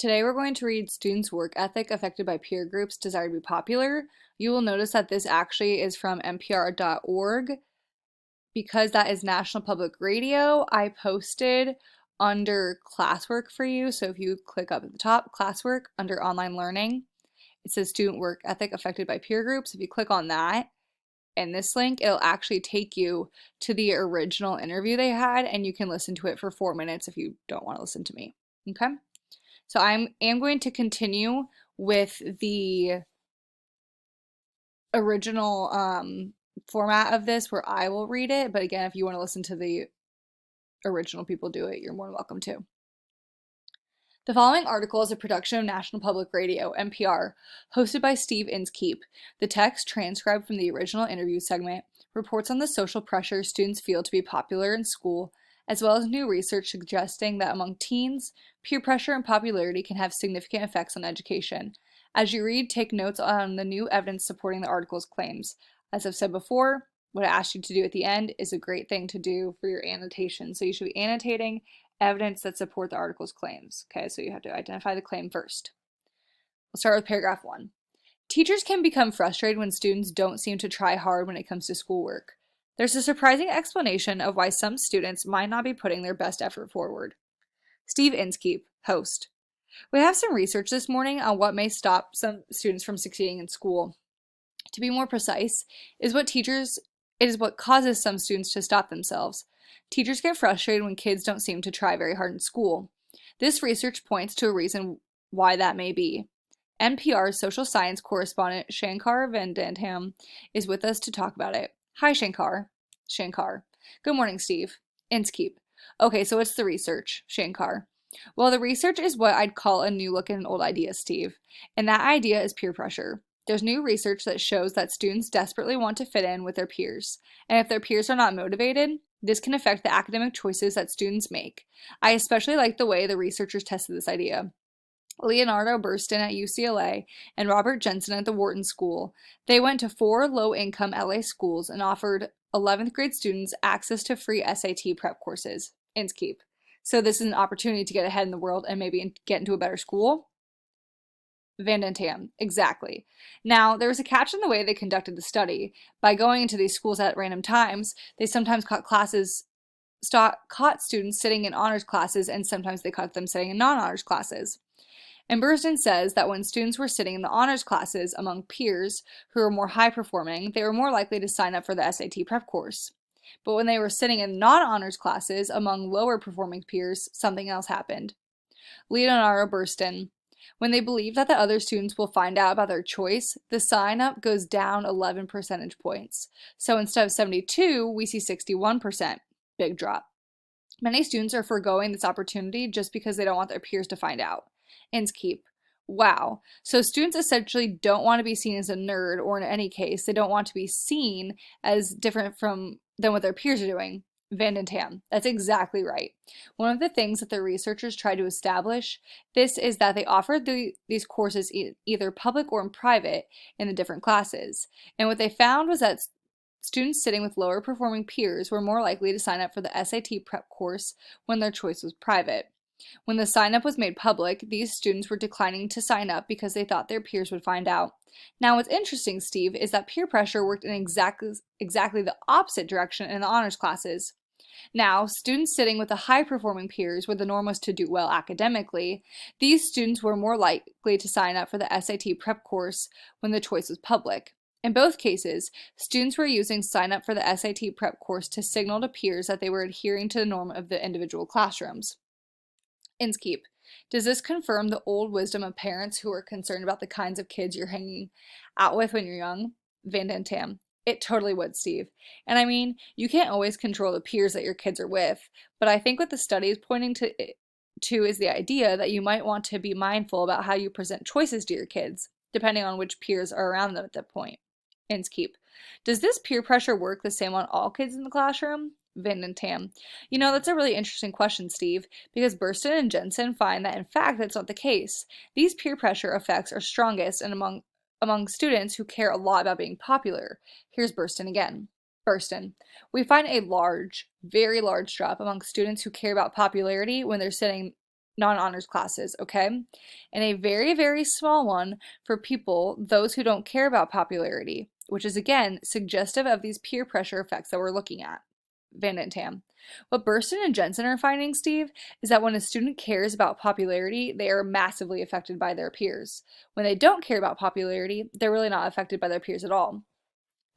Today we're going to read Students' Work Ethic Affected by Peer Groups Desire to be Popular. You will notice that this actually is from npr.org because that is National Public Radio. I posted under classwork for you. So if you click up at the top, classwork under online learning, it says Student Work Ethic Affected by Peer Groups. If you click on that and this link, it'll actually take you to the original interview they had, and you can listen to it for 4 minutes if you don't want to listen to me. Okay? So I am going to continue with the original format of this where I will read it. But again, if you want to listen to the original people do it, you're more than welcome to. The following article is a production of National Public Radio, NPR, hosted by Steve Inskeep. The text, transcribed from the original interview segment, reports on the social pressure students feel to be popular in school, as well as new research suggesting that among teens, peer pressure and popularity can have significant effects on education. As you read, take notes on the new evidence supporting the article's claims. As I've said before, what I asked you to do at the end is a great thing to do for your annotation. So you should be annotating evidence that support the article's claims. Okay, so you have to identify the claim first. We'll start with paragraph 1. Teachers can become frustrated when students don't seem to try hard when it comes to schoolwork. There's a surprising explanation of why some students might not be putting their best effort forward. Steve Inskeep, host. We have some research this morning on what may stop some students from succeeding in school. To be more precise, it is what causes some students to stop themselves. Teachers get frustrated when kids don't seem to try very hard in school. This research points to a reason why that may be. NPR's social science correspondent Shankar Vandantam is with us to talk about it. Hi, Shankar. Shankar. Good morning, Steve. Inskeep. Okay, so what's the research, Shankar? Well, the research is what I'd call a new look at an old idea, Steve. And that idea is peer pressure. There's new research that shows that students desperately want to fit in with their peers. And if their peers are not motivated, this can affect the academic choices that students make. I especially like the way the researchers tested this idea. Leonardo Burston at UCLA and Robert Jensen at the Wharton School. They went to 4 low-income LA schools and offered 11th grade students access to free SAT prep courses. Inskeep. So this is an opportunity to get ahead in the world and maybe get into a better school? Vandantam. Exactly. Now, there was a catch in the way they conducted the study. By going into these schools at random times, they sometimes caught students sitting in honors classes, and sometimes they caught them sitting in non-honors classes. And Burston says that when students were sitting in the honors classes among peers who were more high-performing, they were more likely to sign up for the SAT prep course. But when they were sitting in non-honors classes among lower-performing peers, something else happened. Leonardo Burston. When they believe that the other students will find out about their choice, the sign-up goes down 11 percentage points. So instead of 72, we see 61%. Big drop. Many students are forgoing this opportunity just because they don't want their peers to find out. Inskeep. Wow. So students essentially don't want to be seen as a nerd, or in any case, they don't want to be seen as different than what their peers are doing. Vandantam. That's exactly right. One of the things that the researchers tried to establish this is that they offered these courses either public or in private in the different classes. And what they found was that students sitting with lower performing peers were more likely to sign up for the SAT prep course when their choice was private. When the sign-up was made public, these students were declining to sign up because they thought their peers would find out. Now, what's interesting, Steve, is that peer pressure worked in exactly the opposite direction in the honors classes. Now, students sitting with the high-performing peers where the norm was to do well academically, these students were more likely to sign up for the SAT prep course when the choice was public. In both cases, students were using sign up for the SAT prep course to signal to peers that they were adhering to the norm of the individual classrooms. Inskeep. Does this confirm the old wisdom of parents who are concerned about the kinds of kids you're hanging out with when you're young? Vandantam. It totally would, Steve. And I mean, you can't always control the peers that your kids are with, but I think what the study is pointing to is the idea that you might want to be mindful about how you present choices to your kids, depending on which peers are around them at that point. Inskeep. Does this peer pressure work the same on all kids in the classroom? Vandantam. You know, that's a really interesting question, Steve, because Burston and Jensen find that in fact that's not the case. These peer pressure effects are strongest and among students who care a lot about being popular. Here's Burston again. Burston. We find a very large drop among students who care about popularity when they're sitting non-honors classes, okay? And a very, very small one for those who don't care about popularity, which is again suggestive of these peer pressure effects that we're looking at. Van den Tam. What Burston and Jensen are finding, Steve, is that when a student cares about popularity, they are massively affected by their peers. When they don't care about popularity, they're really not affected by their peers at all.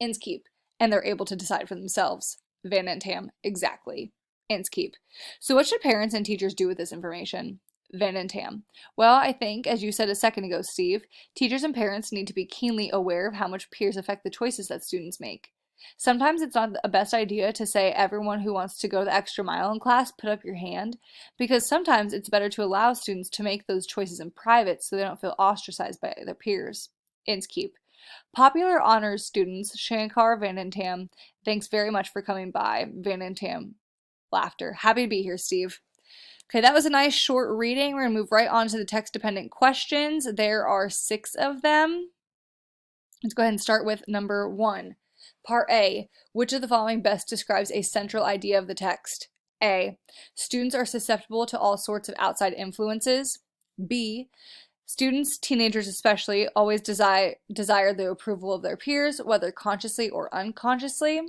Inskeep, and they're able to decide for themselves. Van den Tam, exactly. Inskeep. So what should parents and teachers do with this information? Van den Tam. Well, I think, as you said a second ago, Steve, teachers and parents need to be keenly aware of how much peers affect the choices that students make. Sometimes it's not a best idea to say everyone who wants to go the extra mile in class, put up your hand, because sometimes it's better to allow students to make those choices in private so they don't feel ostracized by their peers. Inskeep. Popular honors students, Shankar Van den Tam, thanks very much for coming by. Van den Tam, laughter. Happy to be here, Steve. Okay, that was a nice short reading. We're going to move right on to the text-dependent questions. There are 6 of them. Let's go ahead and start with number 1. Part A. Which of the following best describes a central idea of the text? A. Students are susceptible to all sorts of outside influences. B. Students, teenagers especially, always desire the approval of their peers, whether consciously or unconsciously.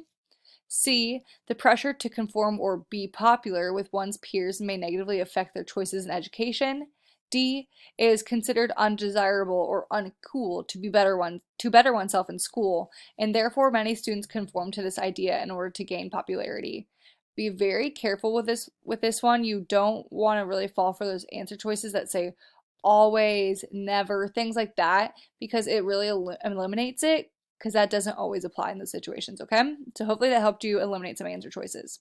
C. The pressure to conform or be popular with one's peers may negatively affect their choices in education. D. It is considered undesirable or uncool to better oneself in school, and therefore many students conform to this idea in order to gain popularity. Be very careful with this one. You don't want to really fall for those answer choices that say always, never, things like that, because it really eliminates it, because that doesn't always apply in those situations, okay? So hopefully that helped you eliminate some answer choices.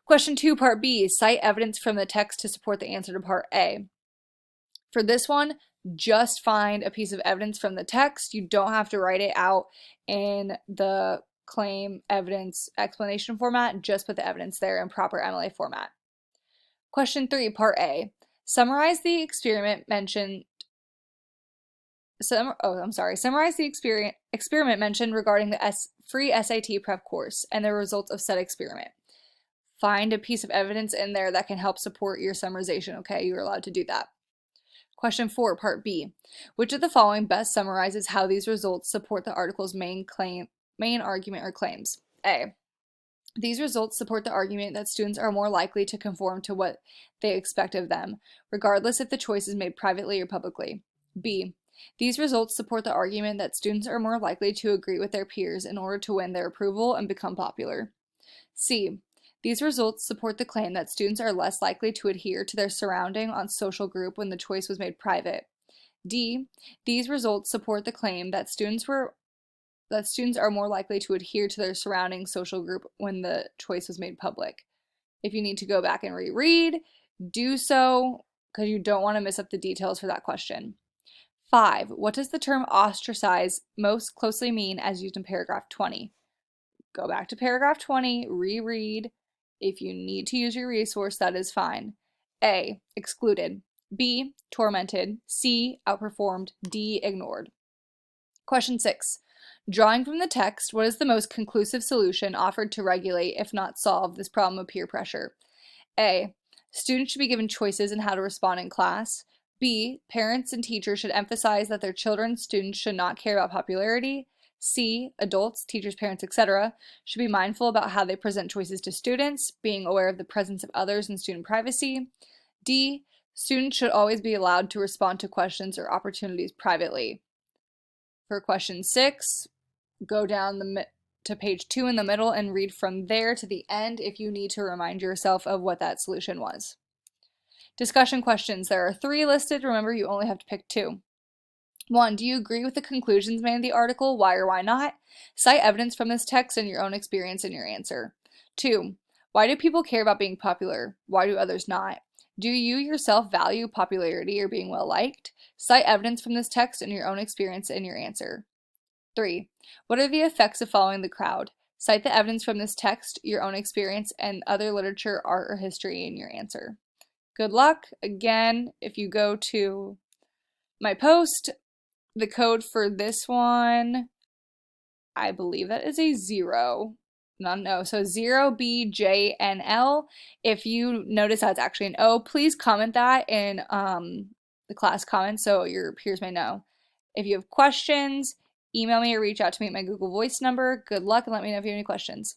Question 2, Part B, cite evidence from the text to support the answer to Part A. For this one, just find a piece of evidence from the text. You don't have to write it out in the claim, evidence, explanation format. Just put the evidence there in proper MLA format. Question 3, Part A. Summarize the experiment mentioned Summarize the experiment mentioned regarding the free SAT prep course and the results of said experiment. Find a piece of evidence in there that can help support your summarization, okay? You're allowed to do that. Question 4, Part B. Which of the following best summarizes how these results support the article's main argument or claims? A. These results support the argument that students are more likely to conform to what they expect of them, regardless if the choice is made privately or publicly. B. These results support the argument that students are more likely to agree with their peers in order to win their approval and become popular. C. These results support the claim that students are less likely to adhere to their surrounding on social group when the choice was made private. D. These results support the claim that students are more likely to adhere to their surrounding social group when the choice was made public. If you need to go back and reread, do so, because you don't want to miss up the details for that question. 5. What does the term ostracize most closely mean as used in paragraph 20? Go back to paragraph 20, reread. If you need to use your resource, that is fine. A. Excluded. B. Tormented. C. Outperformed. D. Ignored. Question 6. Drawing from the text, what is the most conclusive solution offered to regulate, if not solve, this problem of peer pressure? A. Students should be given choices in how to respond in class. B. Parents and teachers should emphasize that their children, students should not care about popularity. C. Adults, teachers, parents, etc. should be mindful about how they present choices to students, being aware of the presence of others and student privacy. D. Students should always be allowed to respond to questions or opportunities privately. For question 6, go down to page 2 in the middle and read from there to the end if you need to remind yourself of what that solution was. Discussion questions. There are 3 listed. Remember, you only have to pick 2. 1. Do you agree with the conclusions made in the article? Why or why not? Cite evidence from this text and your own experience in your answer. 2. Why do people care about being popular? Why do others not? Do you yourself value popularity or being well liked? Cite evidence from this text and your own experience in your answer. 3. What are the effects of following the crowd? Cite the evidence from this text, your own experience, and other literature, art, or history in your answer. Good luck. Again, if you go to my post, the code for this one, I believe that is a 0. not an O. So 0BJNL. If you notice that's actually an O, please comment that in the class comments so your peers may know. If you have questions, email me or reach out to me at my Google Voice number. Good luck and let me know if you have any questions.